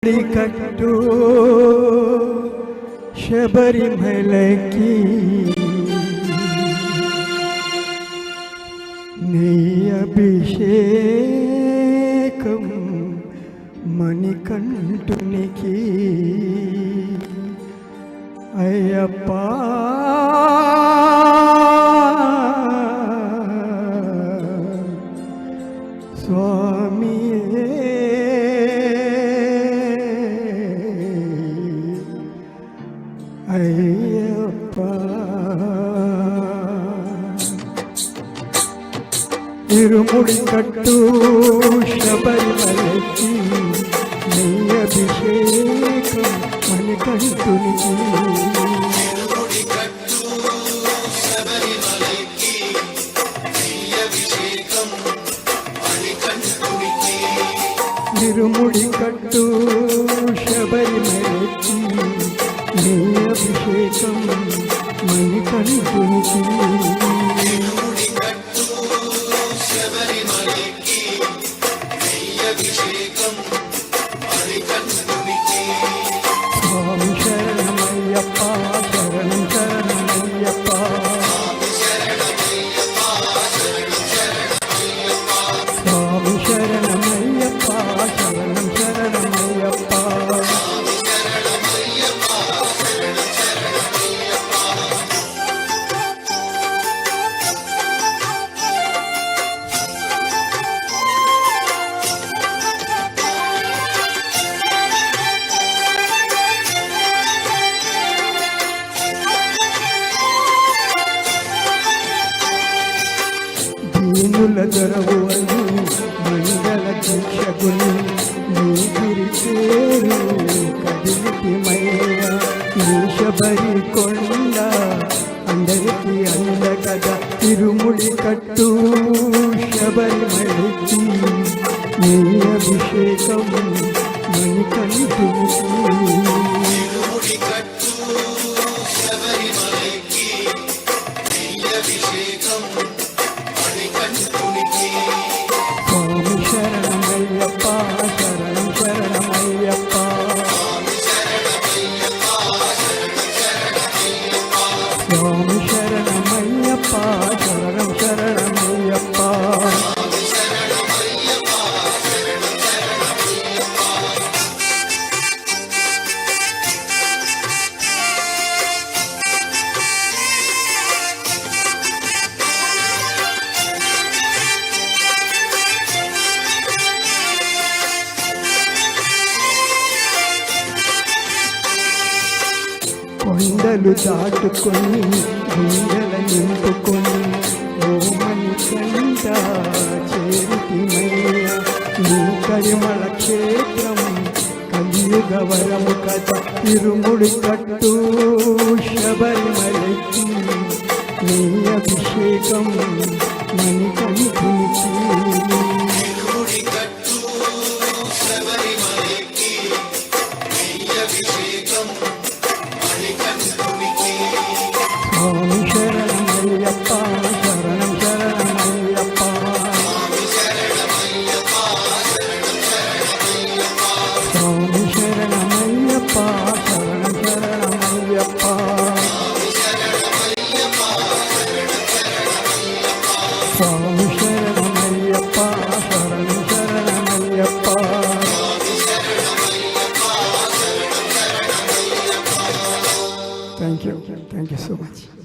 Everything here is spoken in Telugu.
కట్టు శబరిమలకి నీ అభిషేకం మణికంఠునికి అయ్యప్పా స్వామి అయ్యప్ప ఇరుముడి కట్టు శబరిమలకి నీ అభిషేకం మణికంఠునికి ఇరుముడి కట్టు శబరిమలకి నీ అభిషేకం మణికంఠునికి స్వామి శరణమయ్యప్ప శరణం శరణమయ్యప్ప స్వామి శరణమయ్యప్ప శరణం శరణమయ్యప్ప దీనుల దొరవు అని మంగళ దీక్షకుని నీ గురి చేరు కదిలిపిమయ్య నీ శబరి కొండ అందరికీ అంద కదా తిరుముడి కట్టు శబరిమలకి నీ అభిషేకం మణికంఠునికి స్వామి శరణమయ్యప్ప శరణం శరణమయ్యప్ప స్వామి శరణమయ్యప్ప శరణం శరణమయ్యప్ప కొండలు దాటుకొని గుండెల నింపుకొని ఓమని కంట చేరితిమయ్య నీ కరిమళ క్షేత్రం కలియుగ వరము కథ తిరుముడి కట్టు శబరిమలకి నీ అభిషేకం మణికంఠునికి స్వామి శరణమయ్యప్ప శరణం శరణమయ్యప్ప స్వామి శరణమయ్యప్ప శరణం శరణమయ్యప్ప స్వామి శరణమయ్యప్ప శరణం శరణమయ్యప్ప Thank you so much.